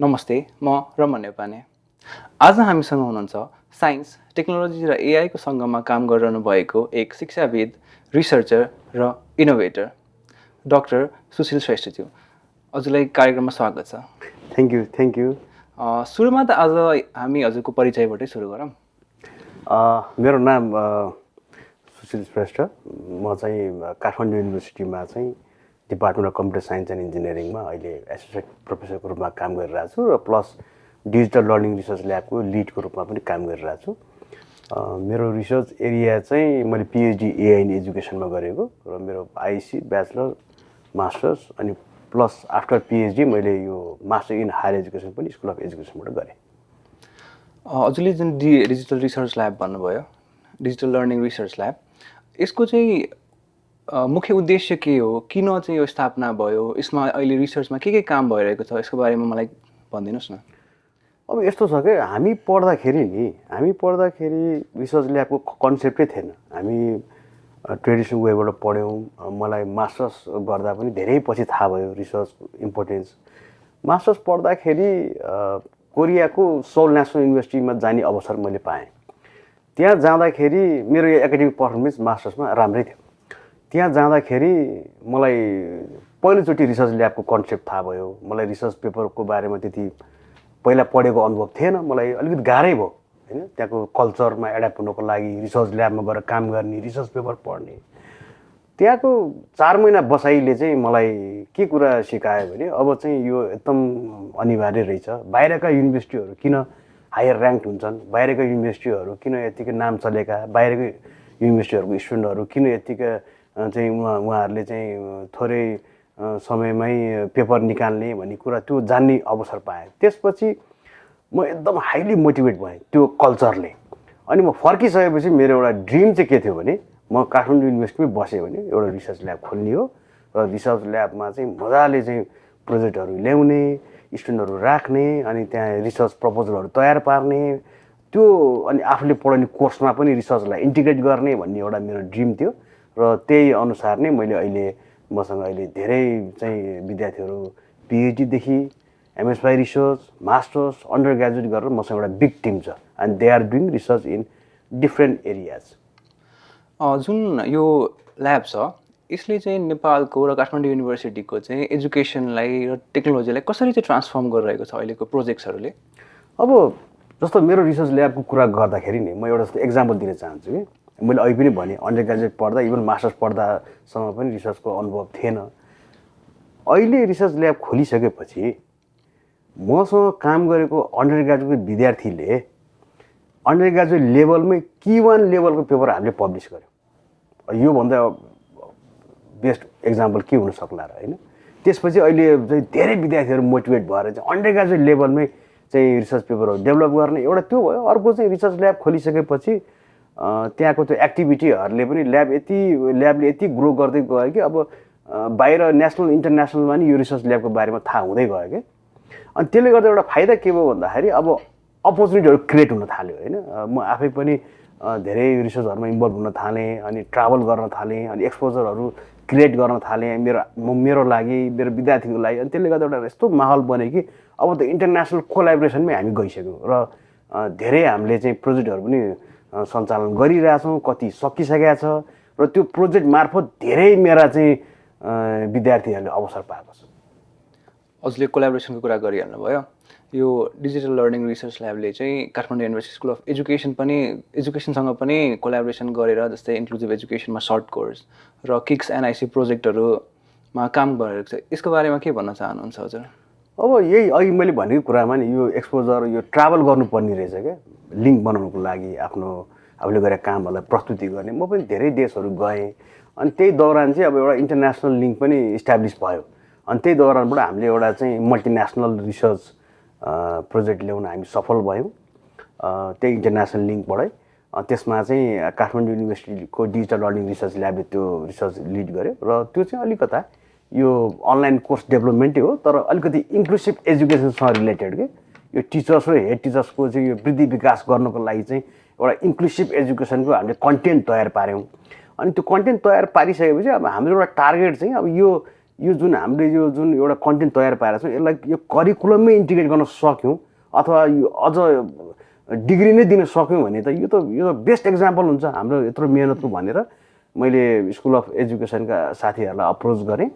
नमस्ते, म रमन नेपाने। आज हामीसँग हुनुहुन्छ साइन्स, टेक्नोलोजी र एआईको सङ्गममा काम गरिरहनु भएको एक शिक्षाविद, रिसर्चर र इनोभेटर डाक्टर सुशील श्रेष्ठज्यू। हजुरलाई कार्यक्रममा स्वागत छ। Thank you. सुरुमा त आज हामी हजुरको परिचयबाटै सुरु गरौँ। मेरो नाम सुशील श्रेष्ठ। म चाहिँ काठमाडौँ युनिभर्सिटीमा चाहिँ department of computer science and इन्जिनियरिङमा अहिले एसोसिएट प्रोफेसरको रूपमा काम गरिरहेको छु र प्लस डिजिटल लर्निङ रिसर्च ल्याबको लिडको रूपमा पनि काम गरिरहेको छु। मेरो रिसर्च एरिया चाहिँ मैले पिएचडी एआई इन एजुकेसनमा गरेको र मेरो आइसी ब्याचलर मास्टर्स अनि प्लस आफ्टर पिएचडी मैले यो मास्टर इन हायर एजुकेसन पनि स्कुल अफ एजुकेसनबाट गरेँ। हजुरले जुन डिजिटल रिसर्च ल्याब भन्नुभयो, डिजिटल लर्निङ रिसर्च ल्याब, यसको चाहिँ मुख्य उद्देश्य के हो? किन चाहिँ यो स्थापना भयो? यसमा अहिले रिसर्चमा के काम भइरहेको छ? यसको बारेमा मलाई भनिदिनुहोस् न। अब यस्तो छ कि हामी पढ्दाखेरि रिसर्च ल्याबको कन्सेप्टै थिएन। हामी ट्रेडिसनल वेबाट पढ्यौँ। मलाई मास्टर्स गर्दा पनि धेरै पछि थाहा भयो रिसर्चको इम्पोर्टेन्स। मास्टर्स पढ्दाखेरि कोरियाको सोल नेसनल युनिभर्सिटीमा जाने अवसर मैले पाएँ। त्यहाँ जाँदाखेरि मेरो एकाडेमिक पर्फर्मेन्स मास्टर्समा राम्रै थियो। त्यहाँ जाँदाखेरि मलाई पहिलोचोटि रिसर्च ल्याबको कन्सेप्ट थाहा भयो। मलाई रिसर्च पेपरको बारेमा त्यति पहिला पढेको अनुभव थिएन। मलाई अलिकति गाह्रै भयो हैन, त्यहाँको कल्चरमा एडाप्ट हुनको लागि रिसर्च ल्याबमा गएर काम गर्ने, रिसर्च पेपर पढ्ने। त्यहाँको 4 महिना बसाइले चाहिँ मलाई के कुरा सिकायो भने अब चाहिँ यो एकदम अनिवार्य रहेछ। बाहिरका युनिभर्सिटीहरू किन हायर र्याङ्क हुन्छन्, बाहिरका युनिभर्सिटीहरू किन यतिकै नाम चलेका, बाहिरको युनिभर्सिटीहरूको स्टुडेन्टहरू किन यतिकै चाहिँ उहाँहरूले चाहिँ थोरै समयमै पेपर निकाल्ने भन्ने कुरा त्यो जान्ने अवसर पाएँ। त्यसपछि म एकदम हाइली मोटिभेट भएँ त्यो कल्चरले। अनि म फर्किसकेपछि मेरो एउटा ड्रिम चाहिँ के थियो भने म काठमाडौँ युनिभर्सिटीमै बसेँ भने एउटा रिसर्च ल्याब खोल्ने हो र रिसर्च ल्याबमा चाहिँ मजाले चाहिँ प्रोजेक्टहरू ल्याउने, स्टुडेन्टहरू राख्ने, अनि त्यहाँ रिसर्च प्रपोजलहरू तयार पार्ने, त्यो अनि आफूले पढाउने कोर्समा पनि रिसर्चलाई इन्टिग्रेट गर्ने भन्ने एउटा मेरो ड्रिम थियो। र त्यही अनुसार नै मैले अहिले मसँग अहिले धेरै चाहिँ विद्यार्थीहरू पिएचडीदेखि एमएसवाई रिसर्च, मास्टर्स, अन्डर ग्रेजुएट गरेर मसँग एउटा बिग टिम छ and they are doing research in different areas. जुन यो ल्याब छ यसले चाहिँ नेपालको र काठमाडौँ युनिभर्सिटीको चाहिँ एजुकेसनलाई र टेक्नोलोजीलाई कसरी चाहिँ ट्रान्सफर्म गरिरहेको छ अहिलेको प्रोजेक्ट्सहरूले? अब जस्तो मेरो रिसर्च ल्याबको कुरा गर्दाखेरि नि म एउटा जस्तो एक्जाम्पल दिन चाहन्छु कि मैले अहिले पनि भने अन्डर ग्रेजुएट पढ्दा इभन मास्टर्स पढ्दासम्म पनि रिसर्चको अनुभव थिएन। अहिले रिसर्च ल्याब खोलिसकेपछि मसँग काम गरेको अन्डर ग्रेजुएट विद्यार्थीले अन्डर ग्रेजुएट लेभलमै Q1 लेभलको पेपर हामीले पब्लिस गर्यौँ। योभन्दा बेस्ट एक्जाम्पल के हुन सक्ला र होइन। त्यसपछि अहिले चाहिँ धेरै विद्यार्थीहरू मोटिभेट भएर चाहिँ अन्डर ग्रेजुएट लेभलमै चाहिँ रिसर्च पेपरहरू डेभलप गर्ने एउटा त्यो भयो। अर्को चाहिँ रिसर्च ल्याब खोलिसकेपछि त्यहाँको त्यो एक्टिभिटीहरूले पनि ल्याबले यति ग्रो गर्दै गयो कि अब बाहिर नेसनल इन्टरनेसनलमा नि यो रिसर्च ल्याबको बारेमा थाहा हुँदै गयो कि। अनि त्यसले गर्दा एउटा फाइदा के भयो भन्दाखेरि अब अपर्च्युनिटीहरू क्रिएट हुन थाल्यो होइन। म आफै पनि धेरै रिसर्चहरूमा इन्भल्भ हुन थालेँ, अनि ट्राभल गर्न थालेँ, अनि एक्सपोजरहरू क्रिएट गर्न थालेँ मेरो लागि, मेरो विद्यार्थीको लागि। अनि त्यसले गर्दा एउटा यस्तो माहौल बन्यो कि अब त इन्टरनेसनल कोलाबोरेसनमै हामी गइसक्यौँ र धेरै हामीले चाहिँ प्रोजेक्टहरू पनि सञ्चालन गरिरहेछौँ, कति सकिसकेका छ र त्यो प्रोजेक्ट मार्फत धेरै मेरा चाहिँ विद्यार्थीहरूले अवसर पाएको छ। हजुरले कोलाबोरेसनको कुरा गरिहाल्नु भयो। यो डिजिटल लर्निङ रिसर्च ल्याबले चाहिँ काठमाडौँ युनिभर्सिटी स्कुल अफ एजुकेसनसँग पनि कोलाबोरेसन गरेर जस्तै इन्क्लुजिभ एजुकेसनमा सर्ट कोर्स र किक्स एनआइसी प्रोजेक्टहरूमा काम गरेको छ। यसको बारेमा के भन्न चाहनुहुन्छ हजुर? अब यही अघि मैले भनेको कुरामा नि यो एक्सपोजर, यो ट्राभल गर्नुपर्ने रहेछ क्या लिङ्क बनाउनुको लागि, आफूले गरेका कामहरूलाई प्रस्तुति गर्ने। म पनि धेरै देशहरू गएँ, अनि त्यही दौरान चाहिँ अब एउटा इन्टरनेसनल लिङ्क पनि इस्टाब्लिस भयो। अनि त्यही दौरानबाट हामीले एउटा चाहिँ मल्टिनेसनल रिसर्च प्रोजेक्ट ल्याउन हामी सफल भयौँ त्यही इन्टरनेसनल लिङ्कबाटै। त्यसमा चाहिँ काठमाडौँ युनिभर्सिटीको डिजिटल लर्निङ रिसर्च ल्याबले त्यो रिसर्च लिड गर्यो र त्यो चाहिँ अलिकता यो अनलाइन कोर्स डेभलपमेन्टै हो तर अलिकति इन्क्लुसिभ एजुकेसनसँग रिलेटेड के। यो टिचर्स र हेड टिचर्सको चाहिँ यो वृद्धि विकास गर्नको लागि चाहिँ एउटा इन्क्लुसिभ एजुकेसनको हामीले कन्टेन्ट तयार पार्यौँ। अनि त्यो कन्टेन्ट तयार पारिसकेपछि अब हाम्रो एउटा टार्गेट चाहिँ अब यो जुन हामीले यो जुन एउटा कन्टेन्ट तयार पारेका छौँ यसलाई यो करिकुलममै इन्टिग्रेट गर्न सक्यौँ अथवा यो अझ डिग्री नै दिन सक्यौँ भने त यो बेस्ट एक्जाम्पल हुन्छ हाम्रो यत्रो मेहनतको भनेर मैले स्कुल अफ एजुकेसनका साथीहरूलाई अप्रोच गरेँ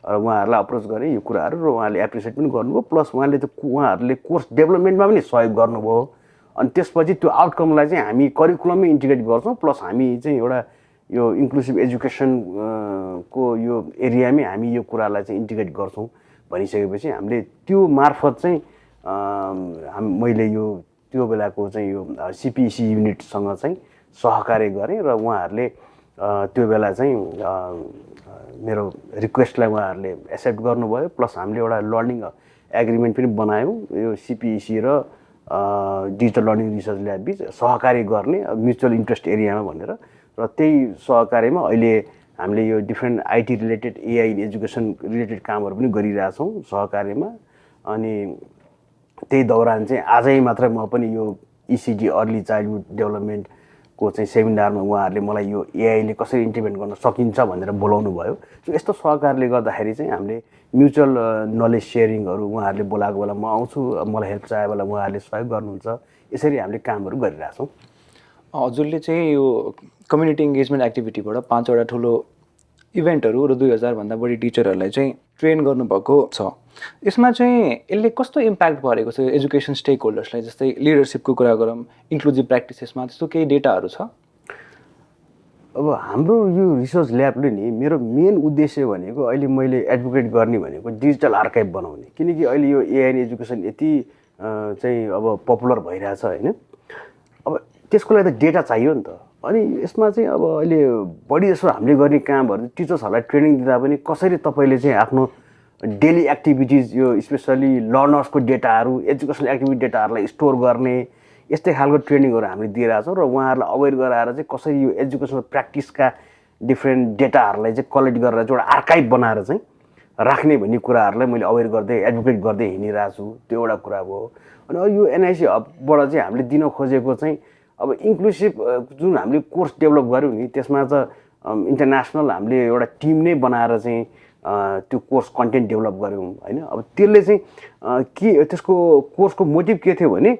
र उहाँहरूलाई अप्रोच गरेँ यो कुराहरू र उहाँले एप्रिसिएट पनि गर्नुभयो प्लस उहाँहरूले कोर्स डेभलपमेन्टमा पनि सहयोग गर्नुभयो अनि त्यसपछि त्यो आउटकमलाई चाहिँ हामी करिकुलममै इन्टिग्रेट गर्छौँ प्लस हामी चाहिँ एउटा यो इन्क्लुसिभ एजुकेसनको यो एरियामै हामी यो कुरालाई चाहिँ इन्टिग्रेट गर्छौँ भनिसकेपछि हामीले त्यो मार्फत चाहिँ मैले यो त्यो बेलाको चाहिँ यो सिपिसी युनिटसँग चाहिँ सहकार्य गरेँ र उहाँहरूले त्यो बेला चाहिँ मेरो रिक्वेस्टलाई उहाँहरूले एक्सेप्ट गर्नुभयो प्लस हामीले एउटा लर्निङ एग्रिमेन्ट पनि बनायौँ यो सिपिसी र डिजिटल लर्निङ रिसर्च ल्याब बिच सहकार्य गर्ने म्युचुअल इन्ट्रेस्ट एरियामा भनेर र त्यही सहकार्यमा अहिले हामीले यो different IT related AI education related कामहरू पनि गरिरहेछौँ सहकार्यमा अनि त्यही दौरान चाहिँ आजै मात्र म पनि यो इसिडी अर्ली चाइल्डहुड डेभलपमेन्टको चाहिँ सेमिनारमा उहाँहरूले मलाई यो एआईले कसरी इम्प्लिमेन्ट गर्न सकिन्छ भनेर बोलाउनु भयो सो यस्तो सहकार्यले गर्दाखेरि चाहिँ हामीले म्युचुअल नलेज सेयरिङहरू उहाँहरूले बोलाएको बेला म आउँछु मलाई हेल्प चाहे बेला उहाँहरूले सहयोग गर्नुहुन्छ यसरी हामीले कामहरू गरिरहेछौँ हजुरले चाहिँ यो कम्युनिटी इङ्गेजमेन्ट एक्टिभिटीबाट 5वटा ठुलो इभेन्टहरू र 2000भन्दा बढी टिचरहरूलाई चाहिँ ट्रेन गर्नुभएको छ यसमा चाहिँ यसले कस्तो इम्प्याक्ट परेको छ एजुकेसन स्टेक होल्डर्सलाई जस्तै लिडरसिपको कुरा गरौँ इन्क्लुजिभ प्र्याक्टिसेसमा त्यस्तो केही डेटाहरू छ अब हाम्रो यो रिसर्च ल्याबले नि मेरो मेन उद्देश्य भनेको अहिले मैले एडभोकेट गर्ने भनेको डिजिटल आर्काइभ बनाउने किनकि अहिले यो एआई एजुकेसन यति चाहिँ अब पपुलर भइरहेछ होइन अब त्यसको लागि त डेटा चाहियो नि त अनि यसमा चाहिँ अब अहिले बढी जसो हामीले गर्ने कामहरू टिचर्सहरूलाई ट्रेनिङ दिँदा पनि कसरी तपाईँले चाहिँ आफ्नो डेली एक्टिभिटिज यो स्पेसली लर्नर्सको डेटाहरू एजुकेसनल एक्टिभिटी डेटाहरूलाई स्टोर गर्ने यस्तै खालको ट्रेनिङहरू हामीले दिइरहेको छौँ र उहाँहरूलाई अवेर गराएर चाहिँ कसरी यो एजुकेसनल प्र्याक्टिसका डिफ्रेन्ट डेटाहरूलाई चाहिँ कलेक्ट गरेर चाहिँ एउटा आर्काइभ बनाएर चाहिँ राख्ने भन्ने कुराहरूलाई मैले अवेर गर्दै एडभोकेट गर्दै हिँडिरहेको छु त्यो एउटा कुरा भयो अनि यो एनआइसी हबबाट चाहिँ हामीले दिन खोजेको चाहिँ अब इन्क्लुसिभ जुन हामीले कोर्स डेभलप गऱ्यौँ नि त्यसमा त इन्टरनेसनल हामीले एउटा टिम नै बनाएर चाहिँ त्यो कोर्स कन्टेन्ट डेभलप गऱ्यौँ होइन अब त्यसले चाहिँ के त्यसको कोर्सको मोटिभ के थियो भने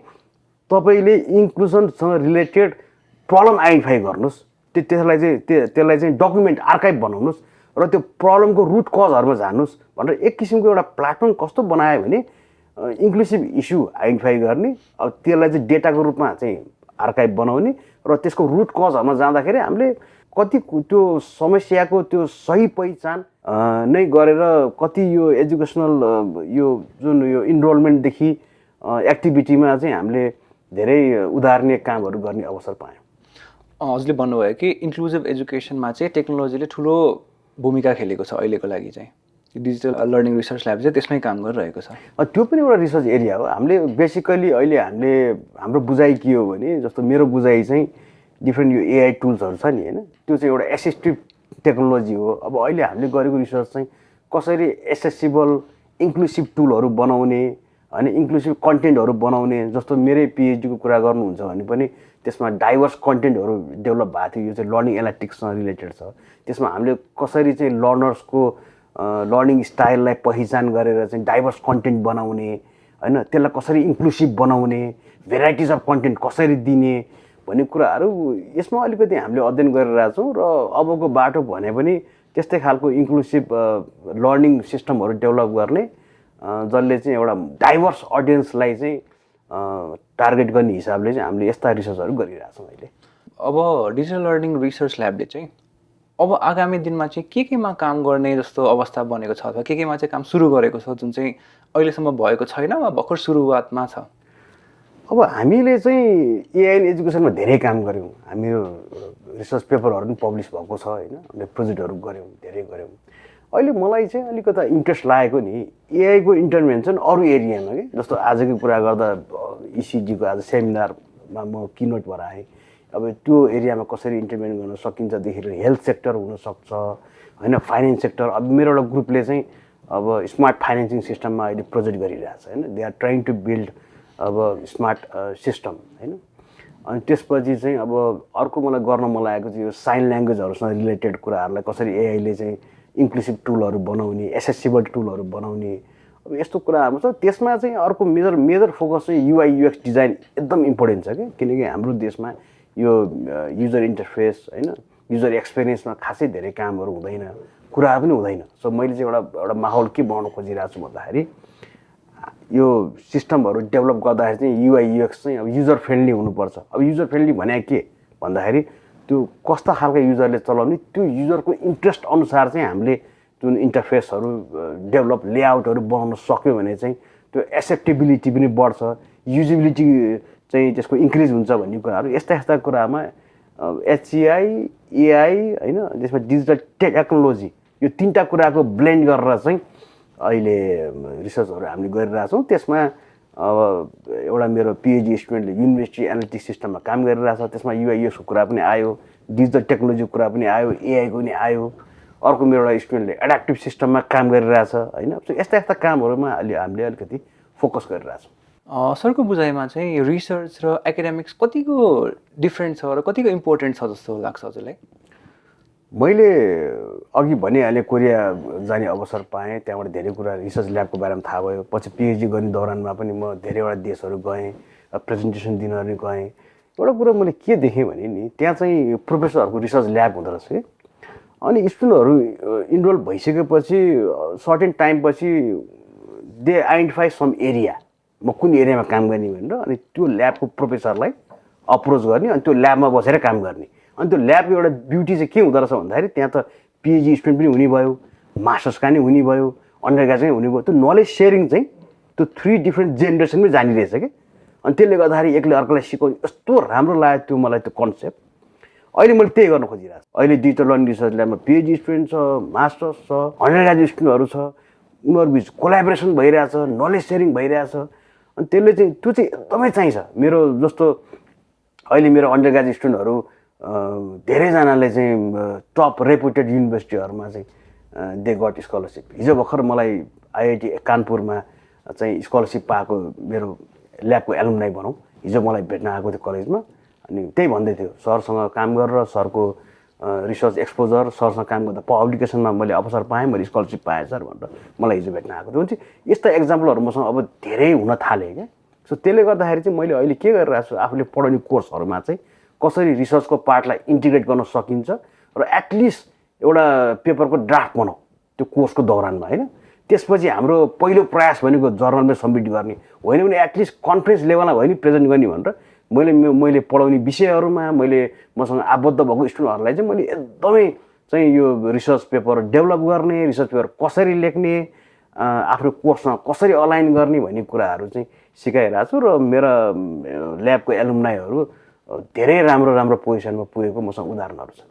तपाईँले इन्क्लुजनसँग रिलेटेड प्रब्लम आइडेन्टिफाई गर्नुहोस् त्यसलाई चाहिँ डकुमेन्ट आर्काइभ बनाउनुहोस् र त्यो प्रब्लमको रुट कजहरूमा जानुहोस् भनेर एक किसिमको एउटा प्लेटफर्म कस्तो बनायो भने इन्क्लुसिभ इस्यु आइडेन्टिफाई गर्ने अब त्यसलाई चाहिँ डेटाको रूपमा चाहिँ आर्काइभ बनाउने र त्यसको रुट कजहरूमा जाँदाखेरि हामीले कति त्यो समस्याको त्यो सही पहिचान नै गरेर कति यो एजुकेसनल यो जुन यो इनरोलमेन्टदेखि एक्टिभिटीमा चाहिँ हामीले धेरै उदाहरणीय कामहरू गर्ने अवसर पायौँ हजुरले भन्नुभयो कि इन्क्लुजिभ एजुकेसनमा चाहिँ टेक्नोलोजीले ठुलो भूमिका खेलेको छ अहिलेको लागि चाहिँ डिजिटल लर्निङ रिसर्च ल्याब चाहिँ त्यसमै काम गरिरहेको छ त्यो पनि एउटा रिसर्च एरिया हो हामीले बेसिकली अहिले हाम्रो बुझाइ के हो भने जस्तो मेरो बुझाइ चाहिँ डिफ्रेन्ट यो एआई टुल्सहरू छ नि होइन त्यो चाहिँ एउटा एसिस्टिभ टेक्नोलोजी हो अब अहिले हामीले गरेको रिसर्च चाहिँ कसरी एसेसिबल इन्क्लुसिभ टुलहरू बनाउने होइन इन्क्लुसिभ कन्टेन्टहरू बनाउने जस्तो मेरै पिएचडीको कुरा गर्नुहुन्छ भने पनि त्यसमा डाइभर्स कन्टेन्टहरू डेभलप भएको थियो यो चाहिँ लर्निङ एनालिटिक्ससँग रिलेटेड छ त्यसमा हामीले कसरी चाहिँ लर्नर्सको लर्निङ स्टाइललाई पहिचान गरेर चाहिँ डाइभर्स कन्टेन्ट बनाउने होइन त्यसलाई कसरी इन्क्लुसिभ बनाउने भेराइटिज अफ कन्टेन्ट कसरी दिने भन्ने कुराहरू यसमा अलिकति हामीले अध्ययन गरिरहेका छौँ र अबको बाटो भने पनि त्यस्तै खालको इन्क्लुसिभ लर्निङ सिस्टमहरू डेभलप गर्ने जसले चाहिँ एउटा डाइभर्स अडियन्सलाई चाहिँ टार्गेट गर्ने हिसाबले चाहिँ हामीले यस्ता रिसर्चहरू गरिरहेछौँ अहिले अब डिजिटल लर्निङ रिसर्च ल्याबले चाहिँ अब आगामी दिनमा चाहिँ केमा काम गर्ने जस्तो अवस्था बनेको छ अथवा केमा चाहिँ काम सुरु गरेको छ जुन चाहिँ अहिलेसम्म भएको छैन वा भर्खर सुरुवातमा छ अब हामीले चाहिँ एआई एजुकेसनमा धेरै काम गऱ्यौँ हाम्रो रिसर्च पेपरहरू पनि पब्लिस भएको छ होइन हामीले प्रोजेक्टहरू गऱ्यौँ धेरै गऱ्यौँ अहिले मलाई चाहिँ अलिकता इन्ट्रेस्ट लागेको नि एआईको इन्टरभेन्सन अरू एरियामा कि जस्तो आजको कुरा गर्दा इसिजीको आज सेमिनारमा म किनोट भएर आएँ अब त्यो एरियामा कसरी इन्टरभेन गर्न सकिन्छदेखि हेल्थ सेक्टर हुनसक्छ होइन फाइनेन्स सेक्टर अब मेरो एउटा ग्रुपले चाहिँ अब स्मार्ट फाइनेन्सिङ सिस्टममा अहिले प्रोजेक्ट गरिरहेछ होइन they are trying to build a smart system होइन अनि त्यसपछि चाहिँ अब अर्को मलाई गर्न मन लागेको चाहिँ यो साइन ल्याङ्ग्वेजहरूसँग रिलेटेड कुराहरूलाई कसरी एआईले चाहिँ इन्क्लुसिभ टुलहरू बनाउने, एसेसिबल टुलहरू बनाउने, अब यस्तो कुराहरू छ। त्यसमा चाहिँ अर्को मेजर फोकस चाहिँ युआई युएक्स डिजाइन एकदम इम्पोर्टेन्ट छ क्या, किनकि हाम्रो देशमा यो युजर इन्टरफेस होइन, युजर एक्सपिरियन्समा खासै धेरै कामहरू हुँदैन, कुराहरू पनि हुँदैन। सो मैले चाहिँ एउटा माहौल के बनाउन खोजिरहेको छु भन्दाखेरि यो सिस्टमहरू डेभलप गर्दाखेरि चाहिँ युआई युएक्स चाहिँ अब युजर फ्रेन्डली हुनुपर्छ। अब युजर फ्रेन्डली भने के भन्दाखेरि त्यो कस्ता खालको युजरले चलाउने, त्यो युजरको इन्ट्रेस्ट अनुसार चाहिँ हामीले जुन इन्टरफेसहरू डेभलप लेआउटहरू बनाउन सक्यो भने चाहिँ त्यो एक्सेप्टेबिलिटी पनि बढ्छ, युजेबिलिटी चाहिँ त्यसको इन्क्रिज हुन्छ भन्ने कुराहरू, यस्ता कुरामा एचसिआई, एआई होइन, त्यसमा डिजिटल टेक्नोलोजी, यो तीनटा कुराको ब्लेन्ड गरेर चाहिँ अहिले रिसर्चहरू हामीले गरिरहेछौँ। त्यसमा अब एउटा मेरो पिएचडी स्टुडेन्टले युनिभर्सिटी एनालिटिक्स सिस्टममा काम गरिरहेछ, त्यसमा युआईयुएक्सको कुरा पनि आयो, डिजिटल टेक्नोलोजीको कुरा पनि आयो, एआईको पनि आयो। अर्को मेरो एउटा स्टुडेन्टले एडाप्टिभ सिस्टममा काम गरिरहेछ होइन। यस्ता कामहरूमा अहिले हामीले अलिकति फोकस गरिरहेछौँ। सरको बुझाइमा चाहिँ रिसर्च र एकाडेमिक्स कतिको डिफ्रेन्ट छ र कतिको इम्पोर्टेन्ट छ जस्तो लाग्छ हजुरलाई? मैले अघि भनिहालेँ कोरिया जाने अवसर पाएँ, त्यहाँबाट धेरै कुरा रिसर्च ल्याबको बारेमा थाहा भयो। पछि पिएचडी गर्ने दौरानमा पनि म धेरैवटा देशहरू गएँ, प्रेजेन्टेसन दिनहरू गएँ। एउटा कुरा मैले के देखेँ भने नि, त्यहाँ चाहिँ प्रोफेसरहरूको रिसर्च ल्याब हुँदो रहेछ कि, अनि स्टुडेन्टहरू इनरोल भइसकेपछि सर्टेन टाइमपछि दे आइडेन्टिफाई सम एरिया, म कुन एरियामा काम गर्ने भनेर, अनि त्यो ल्याबको प्रोफेसरलाई अप्रोच गर्ने, अनि त्यो ल्याबमा बसेर काम गर्ने। अनि त्यो ल्याबको एउटा ब्युटी चाहिँ के हुँदो रहेछ भन्दाखेरि त्यहाँ त पिएचडी स्टुडेन्ट पनि हुने भयो, मास्टर्सका पनि हुने भयो, अन्डर ग्रेजुएट हुने भयो। त्यो नलेज सेयरिङ चाहिँ त्यो 3 डिफ्रेन्ट जेनेरेसनमै जाने रहेछ कि। अनि त्यसले गर्दाखेरि एकले अर्कोलाई सिकाउने, यस्तो राम्रो लाग्यो त्यो मलाई त्यो कन्सेप्ट। अहिले मैले त्यही गर्न खोजिरहेको छु। अहिले डिजिटल लर्निङ रिसर्च ल्याबमा पिएचडी स्टुडेन्ट छ, मास्टर्स छ, अन्डर ग्रेजुएट स्टुडेन्टहरू छ, उनीहरूबिच कोलाबोरेसन भइरहेछ, नलेज सेयरिङ भइरहेछ। अनि त्यसले चाहिँ त्यो चाहिँ एकदमै चाहिन्छ। मेरो जस्तो अहिले मेरो अन्डर ग्रेजुएट स्टुडेन्टहरू धेरैजनाले चाहिँ टप रेपुटेड युनिभर्सिटीहरूमा चाहिँ दे गट स्कलरसिप। हिजो भर्खर मलाई आइआइटी कानपुरमा चाहिँ स्कलरसिप पाएको मेरो ल्याबको एलुमनाई भनौँ, हिजो मलाई भेट्न आएको थियो कलेजमा। अनि त्यही भन्दै थियो, सरसँग काम गरेर सरको रिसर्च एक्सपोजर, सरसँग काम गर्दा पब्लिकेसनमा मैले अवसर पाएँ, मैले स्कलरसिप पाएँ सर भनेर मलाई हिजो भेट्न आएको थियो। भने चाहिँ यस्ता एक्जाम्पलहरू मसँग अब धेरै हुन थाले क्या। सो त्यसले गर्दाखेरि चाहिँ मैले अहिले के गरिरहेको छु, आफूले पढाउने कोर्सहरूमा चाहिँ कसरी रिसर्चको पार्टलाई इन्टिग्रेट गर्न सकिन्छ र एटलिस्ट एउटा पेपरको ड्राफ्ट बनाऊ त्यो कोर्सको दौरानमा होइन। त्यसपछि हाम्रो पहिलो प्रयास भनेको जर्नलमै सब्मिट गर्ने होइन भने एटलिस्ट कन्फरेन्स लेभलमा भयो नि प्रेजेन्ट गर्ने भनेर मैले पढाउने विषयहरूमा मैले मसँग आबद्ध भएको स्टुडेन्टहरूलाई चाहिँ मैले एकदमै चाहिँ यो रिसर्च पेपर डेभलप गर्ने, रिसर्च पेपर कसरी लेख्ने, आफ्नो कोर्समा कसरी अलाइन गर्ने भन्ने कुराहरू चाहिँ सिकाइरहेको छु। र मेरा ल्याबको एलुमनाईहरू धेरै राम्रो पोजिसनमा पुगेको मसँग उदाहरणहरू छ।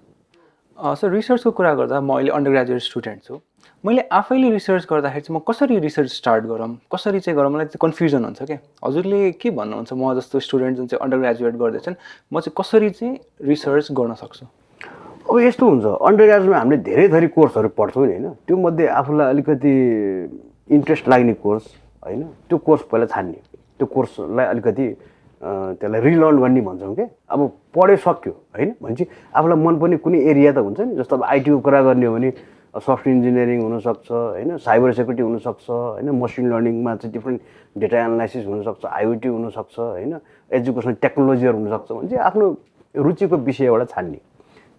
सर रिसर्चको कुरा गर्दा म अहिले अन्डर ग्रेजुएट स्टुडेन्ट छु। मैले आफैले रिसर्च गर्दाखेरि चाहिँ म कसरी रिसर्च स्टार्ट गरौँ, कसरी चाहिँ गरौँ, मलाई चाहिँ कन्फ्युजन हुन्छ क्या। हजुरले के भन्नुहुन्छ, म जस्तो स्टुडेन्ट जुन चाहिँ अन्डर ग्रेजुएट गर्दैछन्, म चाहिँ कसरी चाहिँ रिसर्च गर्न सक्छु? अब यस्तो हुन्छ, अन्डर ग्रेजुएटमा हामीले धेरै थरी कोर्सहरू पढ्छौँ नि होइन। त्यो मध्ये आफूलाई अलिकति इन्ट्रेस्ट लाग्ने कोर्स होइन, त्यो कोर्स पहिला छान्ने, त्यो कोर्सलाई अलिकति त्यसलाई रिलर्न गर्ने भन्छौँ क्या। अब पढे सक्यो होइन भनेपछि आफूलाई मन पर्ने कुनै एरिया त हुन्छ नि। जस्तो अब आइटीको कुरा गर्ने हो भने सफ्टवेयर इन्जिनियरिङ हुनसक्छ होइन, साइबर सेक्युरिटी हुनसक्छ होइन, मसिन लर्निङमा चाहिँ डिफ्रेन्ट डेटा एनालाइसिस हुनसक्छ, आइओटी हुनसक्छ होइन, एजुकेसनल टेक्नोलोजीहरू हुनसक्छ भने चाहिँ आफ्नो रुचिको विषय एउटा छान्ने,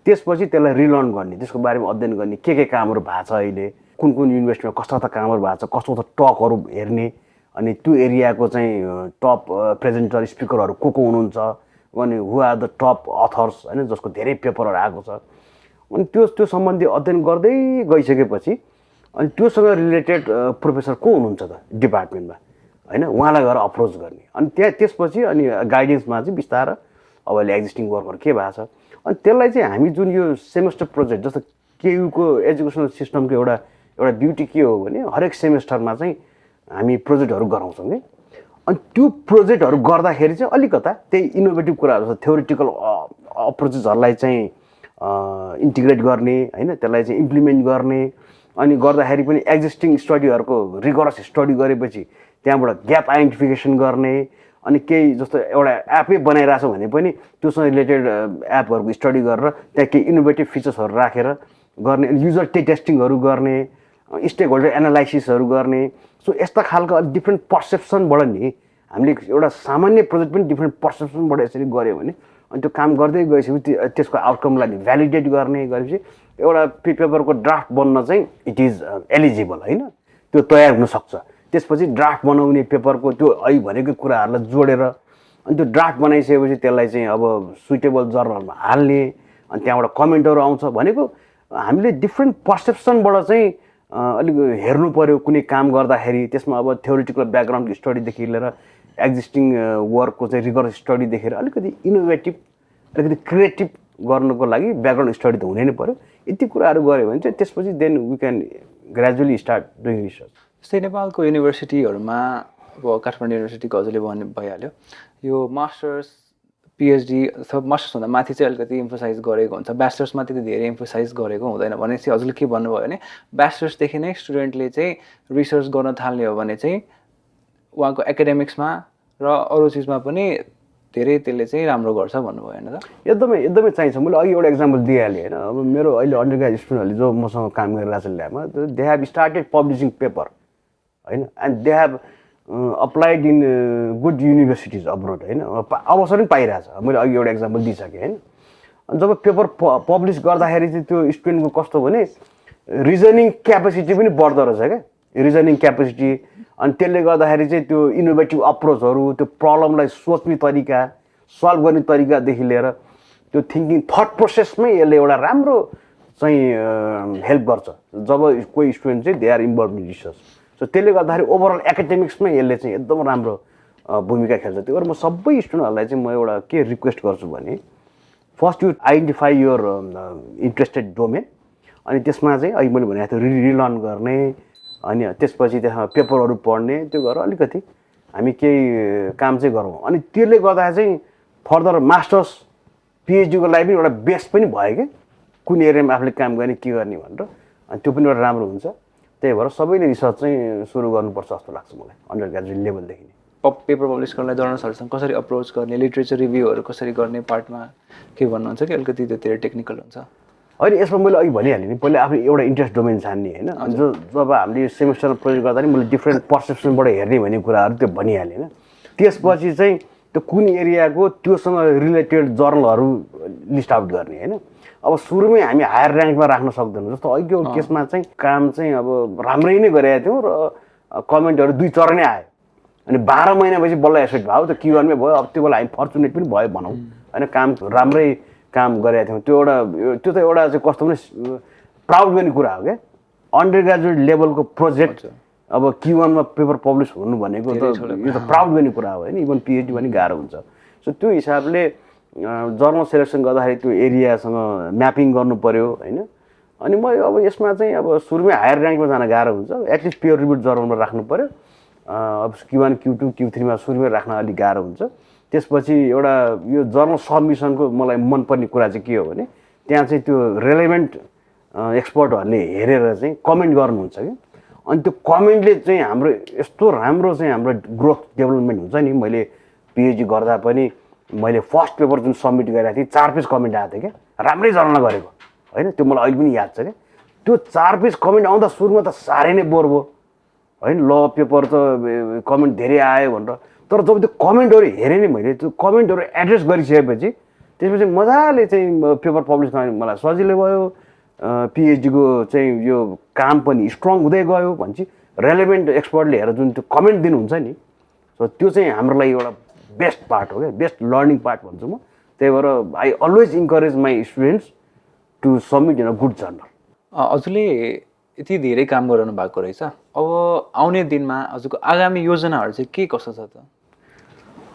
त्यसपछि त्यसलाई रिलर्न गर्ने, त्यसको बारेमा अध्ययन गर्ने, के कामहरू भएको छ अहिले, कुन युनिभर्सिटीमा कस्ता कामहरू भएको छ, कस्तो टकहरू हेर्ने, अनि त्यो एरियाको चाहिँ टप प्रेजेन्टर स्पिकरहरू को हुनुहुन्छ, अनि हु आर द टप अथर्स होइन जसको धेरै पेपरहरू आएको छ। अनि त्यो सम्बन्धी अध्ययन गर्दै गइसकेपछि अनि त्योसँग रिलेटेड प्रोफेसर को हुनुहुन्छ त डिपार्टमेन्टमा होइन, उहाँलाई गएर अप्रोच गर्ने। अनि त्यसपछि अनि गाइडेन्समा चाहिँ बिस्तारै अब अहिले एक्जिस्टिङ वर्कहरू के भएको छ, अनि त्यसलाई चाहिँ हामी जुन यो सेमेस्टर प्रोजेक्ट जस्तो केयुको एजुकेसनल सिस्टमको एउटा ब्युटी के हो भने हरेक सेमेस्टरमा चाहिँ हामी प्रोजेक्टहरू गराउँछौँ कि। अनि त्यो प्रोजेक्टहरू गर्दाखेरि चाहिँ अलिकता त्यही इनोभेटिभ कुराहरू छ, थ्योरिटिकल अप्रोचेसहरूलाई चाहिँ इन्टिग्रेट गर्ने होइन, त्यसलाई चाहिँ इम्प्लिमेन्ट गर्ने। अनि गर्दाखेरि पनि एक्जिस्टिङ स्टडीहरूको रिगरस स्टडी गरेपछि त्यहाँबाट ग्याप आइडेन्टिफिकेसन गर्ने। अनि केही जस्तो एउटा एपै बनाइरहेछौँ भने पनि त्योसँग रिलेटेड एपहरूको स्टडी गरेर त्यहाँ केही इनोभेटिभ फिचर्सहरू राखेर गर्ने, युजर टेस्टिङहरू गर्ने, स्टेक होल्डर एनालाइसिसहरू गर्ने। सो यस्ता खालको डिफ्रेन्ट पर्सेप्सनबाट नि हामीले एउटा सामान्य प्रोजेक्ट पनि डिफ्रेन्ट पर्सेप्सनबाट यसरी गऱ्यो भने अनि त्यो काम गर्दै गएपछि त्यसको आउटकमलाई भ्यालिडेट गर्ने गरेपछि एउटा पेपरको ड्राफ्ट बन्न चाहिँ इट इज एलिजिबल होइन, त्यो तयार हुनसक्छ। त्यसपछि ड्राफ्ट बनाउने पेपरको त्यो अहिले भनेको कुराहरूलाई जोडेर अनि त्यो ड्राफ्ट बनाइसकेपछि त्यसलाई चाहिँ अब सुइटेबल जर्नलमा हाल्ने, अनि त्यहाँबाट कमेन्टहरू आउँछ भनेको हामीले डिफ्रेन्ट पर्सेप्सनबाट चाहिँ अलिक हेर्नु पऱ्यो कुनै काम गर्दाखेरि। त्यसमा अब थ्योरिटिकल ब्याकग्राउन्ड स्टडीदेखि लिएर एक्जिस्टिङ वर्कको चाहिँ रिगर्स स्टडी देखेर अलिकति इनोभेटिभ अलिकति क्रिएटिभ गर्नुको लागि ब्याकग्राउन्ड स्टडी त हुनै नै पऱ्यो। यति कुराहरू गऱ्यो भने चाहिँ त्यसपछि then we can gradually start doing research. जस्तै नेपालको युनिभर्सिटीहरूमा अब काठमाडौँ युनिभर्सिटीको हजुरले भइहाल्यो, यो मास्टर्स पिएचडी अथवा मास्टर्सभन्दा माथि चाहिँ अलिकति इम्फोसाइज गरेको हुन्छ, ब्याचलर्समा त्यति धेरै इम्फोसाइज गरेको हुँदैन। भनेपछि हजुरले के भन्नुभयो भने ब्याचलर्सदेखि नै स्टुडेन्टले चाहिँ रिसर्च गर्न थाल्ने हो भने चाहिँ उहाँको एकाडेमिक्समा र अरू चिजमा पनि धेरै त्यसले चाहिँ राम्रो गर्छ भन्नुभयो होइन त? एकदमै एकदमै चाहिन्छ। मैले अघि एउटा इक्जाम्पल दिइहालेँ होइन। अब मेरो अहिले अन्डरग्रेजुएट स्टुडेन्टहरूले जो मसँग काम गरिरहेको छ ल्याबमा, they have started publishing paper होइन, and they have applied in good universities abroad होइन, अवसर पनि पाइरहेछ। मैले अघि एउटा इक्जाम्पल दिइसकेँ होइन। अनि जब पेपर पब्लिस गर्दाखेरि चाहिँ त्यो स्टुडेन्टको कस्तो भने रिजनिङ क्यापेसिटी पनि बढ्दो रहेछ क्या, रिजनिङ क्यापेसिटी। अनि त्यसले गर्दाखेरि चाहिँ त्यो इनोभेटिभ अप्रोचहरू, त्यो प्रब्लमलाई सोच्ने तरिका, सल्भ गर्ने तरिकादेखि लिएर त्यो थिङ्किङ थट प्रोसेसमै यसले एउटा राम्रो चाहिँ हेल्प गर्छ जब कोही स्टुडेन्ट चाहिँ they are involve in research. So त्यसले गर्दाखेरि ओभरअल एकाडेमिक्समै यसले चाहिँ एकदम राम्रो भूमिका खेल्छ। त्यही भएर म सबै स्टुडेन्टहरूलाई चाहिँ म एउटा के रिक्वेस्ट गर्छु भने first you identify your interested domain, अनि त्यसमा चाहिँ अहिले मैले भनेको थिएँ रिलर्न गर्ने, अनि त्यसपछि त्यसमा पेपरहरू पढ्ने, त्यो गरेर अलिकति हामी केही काम चाहिँ गरौँ। अनि त्यसले गर्दा चाहिँ फर्दर मास्टर्स पिएचडीको लागि पनि एउटा बेस पनि भयो कि कुन एरियामा आफूले काम गर्ने के गर्ने भनेर, अनि त्यो पनि एउटा राम्रो हुन्छ। त्यही भएर सबैले रिसर्च चाहिँ सुरु गर्नुपर्छ जस्तो लाग्छ मलाई अन्डर ग्रेजुएट लेभलदेखि नै। पेपर पब्लिस गर्नलाई जर्नल्सहरूसँग कसरी अप्रोच गर्ने, लिट्रेचर रिभ्यूहरू कसरी गर्ने पार्टमा के भन्नुहुन्छ कि अलिकति त्यो धेरै टेक्निकल हुन्छ? होइन, यसमा मैले अघि भनिहालेँ नि, पहिला आफूले एउटा इन्ट्रेस्ट डोमेन छान्ने होइन। अनि जब हामीले सेमेस्टरमा प्रोजेक्ट गर्दा नि मैले डिफ्रेन्ट पर्सेप्सनबाट हेर्ने भन्ने कुराहरू त्यो भनिहालेँ होइन। त्यसपछि चाहिँ त्यो कुन एरियाको त्योसँग रिलेटेड जर्नलहरू लिस्ट आउट गर्ने होइन। अब सुरुमै हामी हायर ऱ्याङ्कमा राख्न सक्दैनौँ। जस्तो अघिको केसमा चाहिँ काम चाहिँ अब राम्रै नै गरेका थियौँ र कमेन्टहरू 2 चरणै आयो, अनि 12 महिनापछि बल्ल एफेक्ट भयो, त्यो Q1मै भयो। अब त्यो बेला हामी फर्चुनेट पनि भयो भनौँ होइन, काम राम्रै काम गरेका थियौँ। त्यो त एउटा चाहिँ कस्तो भने प्राउड गर्ने कुरा हो क्या, अन्डर ग्रेजुएट लेभलको प्रोजेक्ट अब Q1मा पेपर पब्लिस हुनु भनेको त यो त प्राउड गर्ने कुरा हो होइन। इभन पिएचडी पनि गाह्रो हुन्छ। सो त्यो हिसाबले जर्नल सेलेक्सन गर्दाखेरि त्यो एरियासँग म्यापिङ गर्नु पऱ्यो होइन। अनि म अब यसमा चाहिँ अब सुरुमै हायर ऱ्याङ्कमा जान गाह्रो हुन्छ, एटलिस्ट पियर रिभ्युड जर्नलमा राख्नु पऱ्यो। अब Q1 Q2 Q3मा सुरुमै राख्न अलिक गाह्रो हुन्छ। त्यसपछि एउटा यो जर्नल सबमिसनको मलाई मनपर्ने कुरा चाहिँ के हो भने त्यहाँ चाहिँ त्यो रेलेभेन्ट एक्सपर्टहरूले हेरेर चाहिँ कमेन्ट गर्नुहुन्छ कि, अनि त्यो कमेन्टले चाहिँ हाम्रो यस्तो राम्रो चाहिँ हाम्रो ग्रोथ डेभलपमेन्ट हुन्छ नि। मैले पिएचडी गर्दा पनि मैले फर्स्ट पेपर जुन सबमिट गरेको थिएँ 4 पेज कमेन्ट आएको थियो क्या, राम्रै जर्नल गरेको होइन। त्यो मलाई अहिले पनि याद छ क्या। त्यो 4 पेज कमेन्ट आउँदा सुरुमा त साह्रै नै बोर भयो होइन, ल पेपर त कमेन्ट धेरै आयो भनेर। तर जब त्यो कमेन्टहरू हेरेँ नि मैले, त्यो कमेन्टहरू एड्रेस गरिसकेपछि त्यसपछि मजाले चाहिँ पेपर पब्लिस गर्ने मलाई सजिलो भयो। पिएचडीको चाहिँ यो काम पनि स्ट्रङ हुँदै गयो भन्छ। रेलेभेन्ट एक्सपर्टले हेरेर जुन त्यो कमेन्ट दिनुहुन्छ नि, सो त्यो चाहिँ हाम्रो लागि एउटा बेस्ट पार्ट हो क्या, बेस्ट लर्निङ पार्ट भन्छु म। त्यही भएर I always encourage my students to submit in a good journal. हजुरले यति धेरै काम गरिरहनु भएको रहेछ, अब आउने दिनमा हजुरको आगामी योजनाहरू चाहिँ के कसो छ त?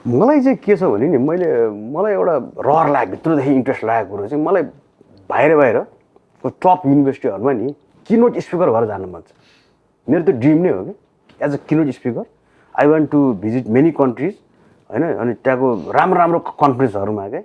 मलाई चाहिँ के छ भने नि मलाई एउटा रहर लाग्यो, भित्रदेखि इन्ट्रेस्ट लागेको कुरो चाहिँ मलाई बाहिरको टप युनिभर्सिटीहरूमा नि किनोट स्पिकर भएर जानु मन छ। मेरो त्यो ड्रिम नै हो कि as a keynote speaker I want to visit many countries होइन। अनि त्यहाँको राम्रो राम्रो कन्फरेन्सहरूमा क्या,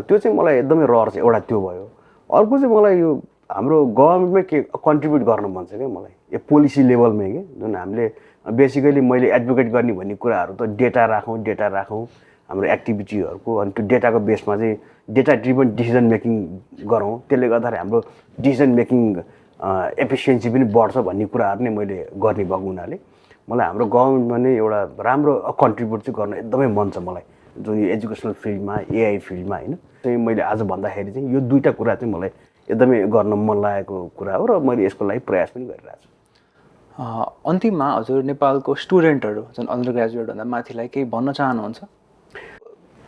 त्यो चाहिँ मलाई एकदमै रहर छ। एउटा त्यो भयो। अर्को चाहिँ मलाई यो हाम्रो गभर्मेन्टमै के कन्ट्रिब्युट गर्न मन छ क्या मलाई, यो पोलिसी लेभलमै कि जुन हामीले बेसिकली मैले एडभोकेट गर्ने भन्ने कुराहरू त डेटा राखौँ हाम्रो एक्टिभिटीहरूको अनि त्यो डेटाको बेसमा चाहिँ डेटा ड्रिभन डिसिजन मेकिङ गरौँ, त्यसले गर्दाखेरि हाम्रो डिसिजन मेकिङ एफिसियन्सी पनि बढ्छ भन्ने कुराहरू नै मैले गर्ने भएको हुनाले मलाई हाम्रो गभर्मेन्टमा नै एउटा राम्रो कन्ट्रिब्युट चाहिँ गर्न एकदमै मन छ मलाई, जुन यो एजुकेसनल फिल्डमा एआई फिल्डमा होइन। चाहिँ मैले आज भन्दाखेरि चाहिँ यो दुईवटा कुरा चाहिँ मलाई एकदमै गर्न मन लागेको कुरा हो र मैले यसको लागि प्रयास पनि गरिरहेको छु। अन्तिममा हजुर नेपालको स्टुडेन्टहरू जुन अन्डर ग्रेजुएटभन्दा माथिलाई केही भन्न चाहनुहुन्छ?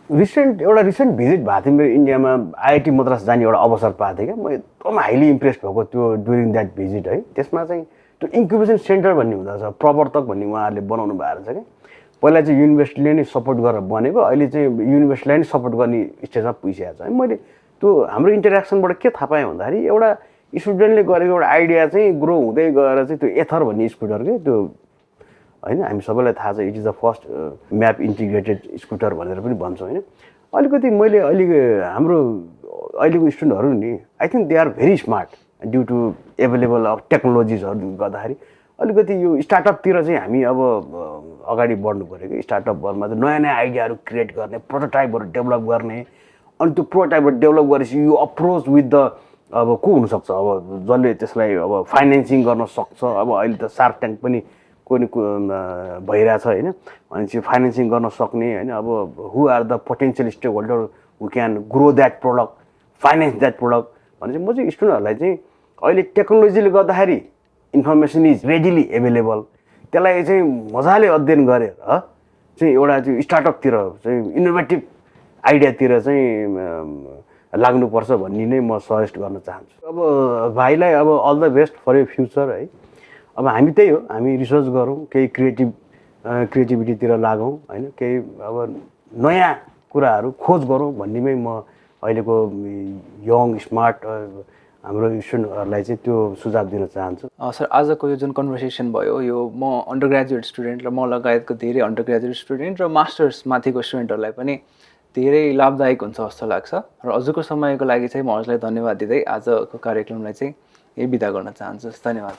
रिसेन्ट भिजिट भएको थियो मेरो इन्डियामा, आइआइटी मद्रास जाने एउटा अवसर पाएको थिएँ क्या। म एकदम हाइली इम्प्रेस भएको त्यो ड्युरिङ द्याट भिजिट है। त्यसमा चाहिँ त्यो इन्क्युबेसन सेन्टर भन्ने हुँदो रहेछ, प्रवर्तक भन्ने उहाँहरूले बनाउनु भएको रहेछ क्या। पहिला चाहिँ युनिभर्सिटीले नै सपोर्ट गरेर बनेको, अहिले चाहिँ युनिभर्सिटीलाई नै सपोर्ट गर्ने स्टेजमा पुगिसकेको छ है। मैले त्यो हाम्रो इन्टरेक्सनबाट के थाहा पाएँ भन्दाखेरि एउटा स्टुडेन्टले गरेको एउटा आइडिया चाहिँ ग्रो हुँदै गएर चाहिँ त्यो एथर भन्ने स्कुटर के त्यो होइन, हामी सबैलाई थाहा छ it is the first map integrated scooter भनेर पनि भन्छौँ होइन। अलिकति मैले अहिले हाम्रो अहिलेको स्टुडेन्टहरू नि I think they are very smart due to available of टेक्नोलोजिसहरू गर्दाखेरि अलिकति यो स्टार्टअपतिर चाहिँ हामी अब अगाडि बढ्नु पऱ्यो कि। स्टार्टअपहरूमा चाहिँ नयाँ नयाँ आइडियाहरू क्रिएट गर्ने, प्रोटोटाइपहरू डेभलप गर्ने, अनि त्यो प्रोटोटाइपहरू डेभलप गरेपछि यो अप्रोच विथ द अब को हुनसक्छ, अब जसले त्यसलाई अब फाइनेन्सिङ गर्न सक्छ। अब अहिले त सार्क ट्याङ्क पनि कोही भइरहेछ होइन, भनेपछि फाइनेन्सिङ गर्न सक्ने होइन। अब who are the potential stakeholder who can grow that product, finance that product भनेपछि म चाहिँ स्टुडेन्टहरूलाई चाहिँ अहिले टेक्नोलोजीले गर्दाखेरि इन्फर्मेसन इज रेडिली एभाइलेबल, त्यसलाई चाहिँ मजाले अध्ययन गरेर चाहिँ एउटा चाहिँ स्टार्टअपतिर चाहिँ इनोभेटिभ आइडियातिर चाहिँ लाग्नुपर्छ भन्ने नै म सजेस्ट गर्न चाहन्छु। अब भाइलाई अब अल द बेस्ट फर यो फ्युचर है। अब हामी त्यही हो, हामी रिसर्च गरौँ, केही क्रिएटिभिटीतिर लागौँ होइन, केही अब नयाँ कुराहरू खोज गरौँ भन्नेमै म अहिलेको यङ स्मार्ट हाम्रो स्टुडेन्टहरूलाई चाहिँ त्यो सुझाव दिन चाहन्छु। सर, आजको यो जुन कन्भर्सेसन भयो यो म अन्डर ग्रेजुएट स्टुडेन्ट र म लगायतको धेरै अन्डर ग्रेजुएट स्टुडेन्ट र मास्टर्स माथिको स्टुडेन्टहरूलाई पनि धेरै लाभदायक हुन्छ जस्तो लाग्छ र हजुरको समयको लागि चाहिँ म हजुरलाई धन्यवाद दिँदै आजको कार्यक्रमलाई चाहिँ यही बिदा गर्न चाहन्छु। धन्यवाद।